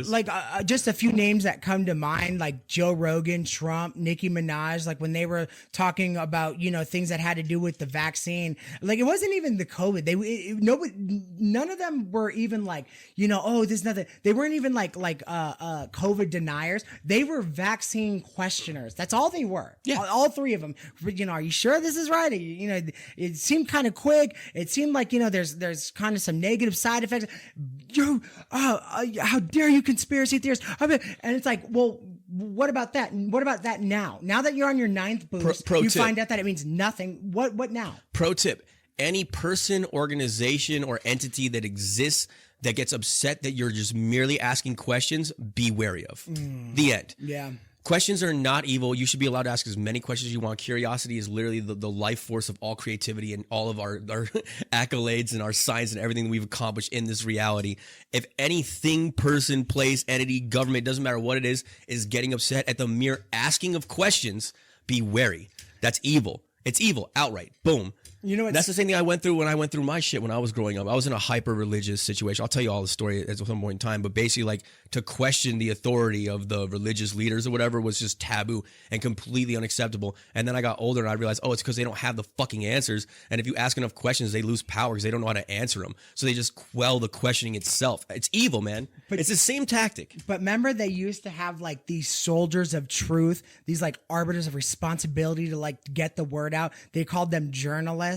Like just a few names that come to mind, like Joe Rogan, Trump, Nicki Minaj, like when they were talking about, you know, things that had to do with the vaccine. Like it wasn't even the COVID. None of them were even like, you know, oh, there's nothing. They weren't even like COVID deniers. They were vaccine questioners. That's all they were. Yeah. All three of them. You know, are you sure this is right? You know, it seemed kind of quick. It seemed like, you know, there's kind of some negative side effects. How dare you, conspiracy theorists? And it's like, well, what about that? What about that now? Now that you're on your 9th boost, you find out that it means nothing. What now? Pro tip: any person, organization, or entity that exists that gets upset that you're just merely asking questions, be wary of. The end. Yeah. Questions are not evil. You should be allowed to ask as many questions as you want. Curiosity is literally the life force of all creativity and all of our accolades and our science and everything that we've accomplished in this reality. If anything, person, place, entity, government, doesn't matter what it is getting upset at the mere asking of questions, be wary. That's evil. It's evil outright. Boom. You know, that's the same thing I went through when I went through my shit when I was growing up. I was in a hyper religious situation. I'll tell you all the story at some point in time, but basically, like, to question the authority of the religious leaders or whatever was just taboo and completely unacceptable. And then I got older and I realized, oh, it's because they don't have the fucking answers. And if you ask enough questions, they lose power because they don't know how to answer them. So they just quell the questioning itself. It's evil, man. But it's the same tactic. But remember, they used to have like these soldiers of truth, these like arbiters of responsibility to like get the word out. They called them journalists.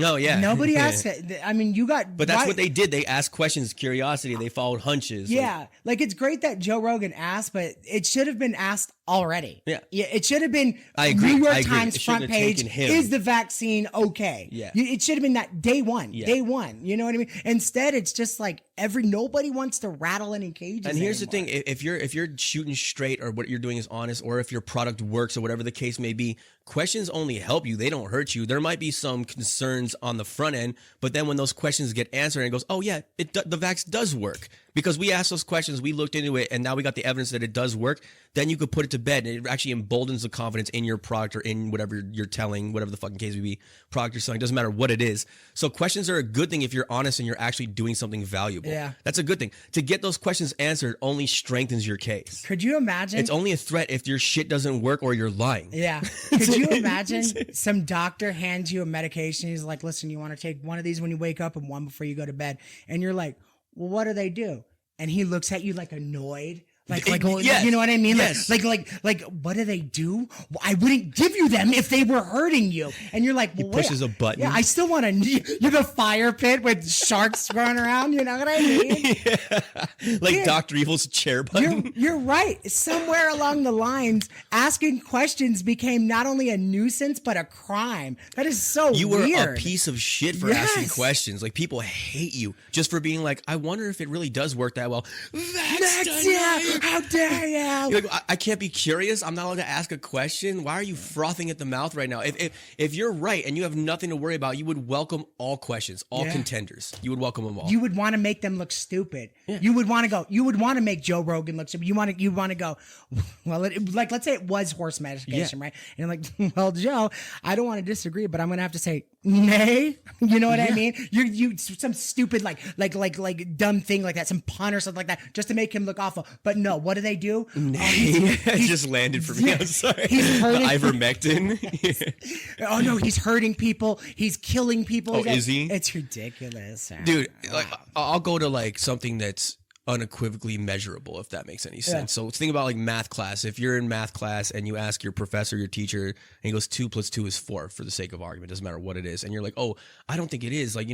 Oh, yeah. Nobody asked it. I mean, you got... But that's what they did. They asked questions, curiosity. They followed hunches. Yeah. Like, it's great that Joe Rogan asked, but it should have been asked already. Yeah. It should have been New York Times front page. Is the vaccine okay? Yeah. It should have been that day one. Yeah. Day one. You know what I mean? Instead, it's just like nobody wants to rattle any cages. And here's anymore. the thing: if you're shooting straight, or what you're doing is honest, or if your product works, or whatever the case may be, questions only help you. They don't hurt you. There might be some concerns on the front end, but then when those questions get answered, and it goes, oh yeah, the vax does work. Because we asked those questions, we looked into it, and now we got the evidence that it does work, then you could put it to bed, and it actually emboldens the confidence in your product or in whatever you're telling, whatever the fucking case may be, product you're selling, doesn't matter what it is. So questions are a good thing if you're honest and you're actually doing something valuable. Yeah. That's a good thing. To get those questions answered only strengthens your case. Could you imagine? It's only a threat if your shit doesn't work or you're lying. Yeah. Could you imagine some doctor hands you a medication, he's like, listen, you want to take one of these when you wake up and one before you go to bed, and you're like, well, what do they do? And he looks at you like annoyed. Yes. You know what I mean? Yes. Like, what do they do? Well, I wouldn't give you them if they were hurting you. And you're like, well, he pushes a button. Yeah, I still want to. You're the fire pit with sharks running around. You know what I mean? Yeah. Like Dr. Evil's chair button. You're right. Somewhere along the lines, asking questions became not only a nuisance but a crime. That is so You weird. were a piece of shit for asking questions. Like, people hate you just for being like, I wonder if it really does work that well. How dare you? You're like, I can't be curious. I'm not allowed to ask a question. Why are you frothing at the mouth right now? If you're right and you have nothing to worry about, you would welcome all questions, all contenders. You would welcome them all. You would want to make them look stupid. Yeah. You would want to go. You would want to make Joe Rogan look stupid. You want to go. Well, like let's say it was horse medication, right? And you're like, well, Joe, I don't want to disagree, but I'm gonna have to say nay. You know what I mean? You some stupid like dumb thing like that, some pun or something like that, just to make him look awful. But no, what do they do? It just landed for me. I'm sorry. He's hurting. The ivermectin. Oh no, he's hurting people. He's killing people. Oh, is he? It's ridiculous, dude. Like, I'll go to like something that's unequivocally measurable, if that makes any sense. Yeah. So think about like math class. If you're in math class and you ask your professor, your teacher, and he goes 2 + 2 is 4 for the sake of argument, doesn't matter what it is, and you're like, oh, I don't think it is, like,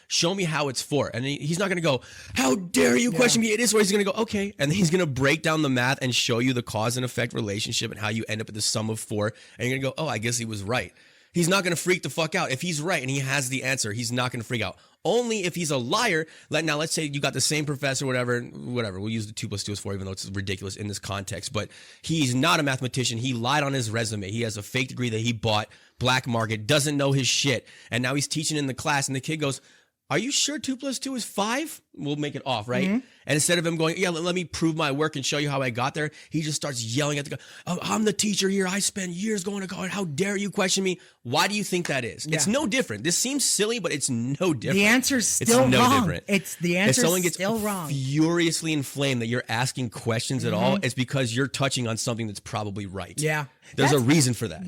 show me how it's 4, and he's not gonna go, how dare you question me, it is 4. He's gonna go, okay, and then he's gonna break down the math and show you the cause and effect relationship and how you end up at the sum of 4, and you're gonna go, oh, I guess he was right. He's not going to freak the fuck out. If he's right and he has the answer, he's not going to freak out. Only if he's a liar. Now, let's say you got the same professor, whatever. We'll use the 2 + 2 is 4, even though it's ridiculous in this context. But he's not a mathematician. He lied on his resume. He has a fake degree that he bought, black market, doesn't know his shit. And now he's teaching in the class, and the kid goes, are you sure 2 + 2 is 5? we'll make it off, right? And instead of him going, yeah, let me prove my work and show you how I got there, he just starts yelling at the guy, oh, I'm the teacher here. I spent years going to college. How dare you question me? Why do you think that is? It's no different. This seems silly, but it's no different. The answer's still wrong. Different. The answer's if someone gets still wrong. Furiously inflamed that you're asking questions at all, it's because you're touching on something that's probably right. Yeah. There's a reason for that.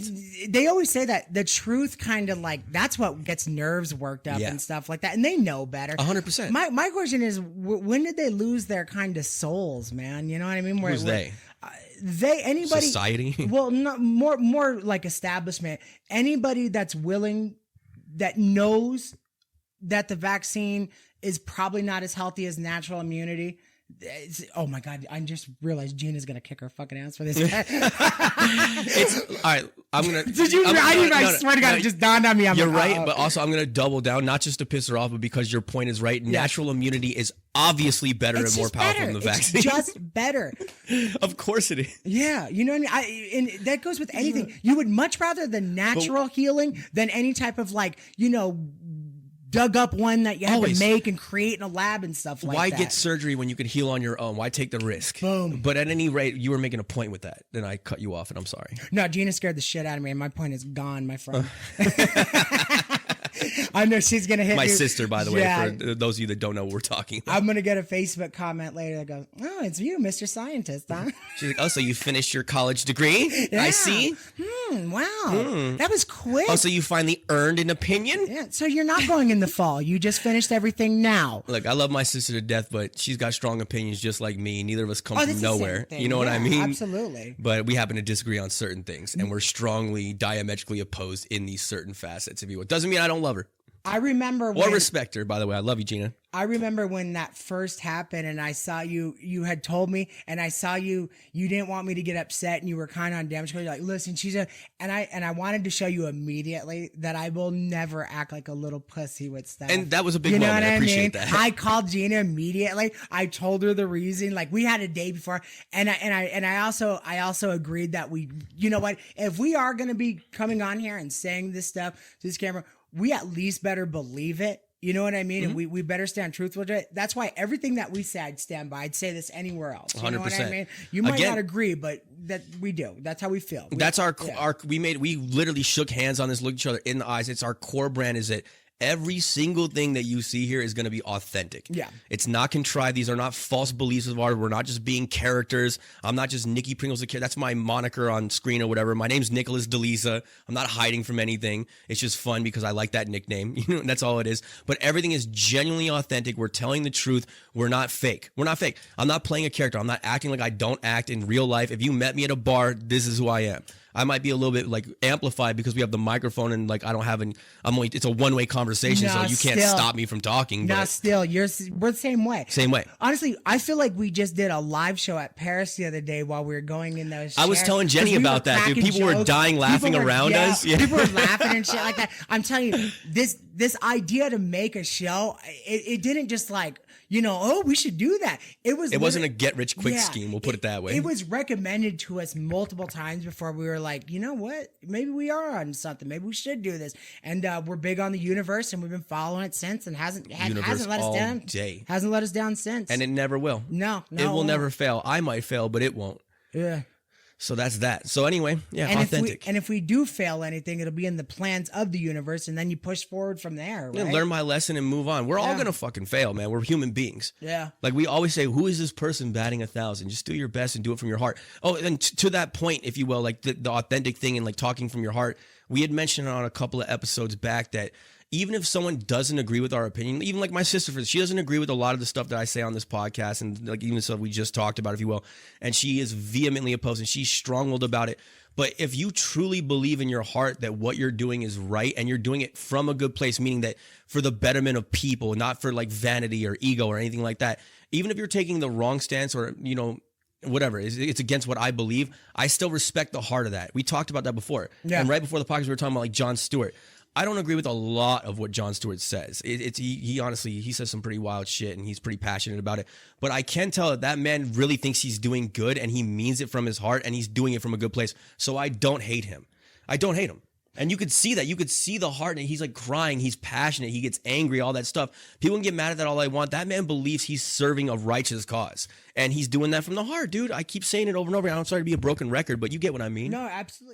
They always say that the truth kind of like, that's what gets nerves worked up and stuff like that. And they know better. 100%. My question is, when did they lose their kind of souls, man? You know what I mean? Who's they? Anybody. Society? Well, not, more like establishment. Anybody that's willing, that knows that the vaccine is probably not as healthy as natural immunity. Oh my God! I just realized Gina's gonna kick her fucking ass for this. All right. I'm gonna. Did you? I swear to God, it just dawned on me. You're right, but also I'm gonna double down, not just to piss her off, but because your point is right. Natural immunity is obviously better and more powerful than the vaccine. It's just better. Of course it is. Yeah, you know what I mean. And that goes with anything. You would much rather the natural healing than any type of dug up one that you had to make and create in a lab and stuff like that. Why get surgery when you can heal on your own? Why take the risk? Boom. But at any rate, you were making a point with that. Then I cut you off, and I'm sorry. No, Gina scared the shit out of me, and my point is gone, my friend. I know she's going to hit my me. sister, by the way, for those of you that don't know what we're talking about. I'm going to get a Facebook comment later that goes, oh, it's you, Mr. Scientist, huh? She's like, oh, so you finished your college degree? Yeah. I see. Wow. That was quick. Oh, so you finally earned an opinion? Yeah. So you're not going in the fall. You just finished everything now. Look, I love my sister to death, but she's got strong opinions just like me. Neither of us come from nowhere. You know what I mean? Absolutely. But we happen to disagree on certain things, and we're strongly diametrically opposed in these certain facets, if you will. Doesn't mean I don't love her. I remember or respect her, by the way. I love you, Gina. I remember when that first happened, and I saw you had told me, and I saw you didn't want me to get upset, and you were kind of on damage control. You're like, listen, and I wanted to show you immediately that I will never act like a little pussy with stuff. And that was a big moment. I appreciate that. I called Gina immediately. I told her the reason. Like, we had a day before, and I also agreed that we, you know what, if we are going to be coming on here and saying this stuff to this camera, we at least better believe it. You know what I mean? And we better stand truthful to it. That's why everything that we say, I'd stand by. I'd say this anywhere else. You 100%. know what I mean? You might not agree, but that we do. That's how we feel. That's we literally shook hands on this, looked each other in the eyes. It's our core brand is that every single thing that you see here is going to be authentic. Yeah. It's not contrived. These are not false beliefs of ours. We're not just being characters. I'm not just Nikki Pringles. That's my moniker on screen or whatever. My name's Nicholas DeLisa. I'm not hiding from anything. It's just fun because I like that nickname. You know, that's all it is. But everything is genuinely authentic. We're telling the truth. We're not fake. We're not fake. I'm not playing a character. I'm not acting like I don't act in real life. If you met me at a bar, this is who I am. I might be a little bit like amplified because we have the microphone and like I don't have it's a one-way conversation, so you can't stop me from talking. We're the same way. Same way. Honestly, I feel like we just did a live show at Paris the other day while we were going in those chairs. I was telling Jenny about that, dude. People were dying laughing around us. Yeah. People were laughing and shit like that. I'm telling you, this idea to make a show, it didn't just like, we should do that. It wasn't a get rich quick scheme. We'll put it that way. It was recommended to us multiple times before we were like, you know what? Maybe we are on something. Maybe we should do this. And we're big on the universe, and we've been following it since, and hasn't let us down. Hasn't let us down since. And it never will. No, it will never fail. I might fail, but it won't. Yeah. So that's that. So anyway, authentic. If we do fail anything, it'll be in the plans of the universe, and then you push forward from there, right? Learn my lesson and move on. We're all going to fucking fail, man. We're human beings. Yeah. Like we always say, who is this person batting 1,000? Just do your best and do it from your heart. Oh, and to that point, if you will, like the authentic thing and like talking from your heart, we had mentioned on a couple of episodes back that even if someone doesn't agree with our opinion, even like my sister, she doesn't agree with a lot of the stuff that I say on this podcast and like even the stuff we just talked about, if you will, and she is vehemently opposed and she's strong-willed about it. But if you truly believe in your heart that what you're doing is right and you're doing it from a good place, meaning that for the betterment of people, not for like vanity or ego or anything like that, even if you're taking the wrong stance or, whatever, it's against what I believe, I still respect the heart of that. We talked about that before. Yeah. And right before the podcast, we were talking about like Jon Stewart. I don't agree with a lot of what Jon Stewart says. He honestly, he says some pretty wild shit and he's pretty passionate about it. But I can tell that man really thinks he's doing good and he means it from his heart and he's doing it from a good place. So I don't hate him. I don't hate him. And you could see that. You could see the heart, and he's like crying. He's passionate. He gets angry, all that stuff. People can get mad at that all they want. That man believes he's serving a righteous cause. And he's doing that from the heart, dude. I keep saying it over and over. I'm sorry to be a broken record, but you get what I mean. No, absolutely.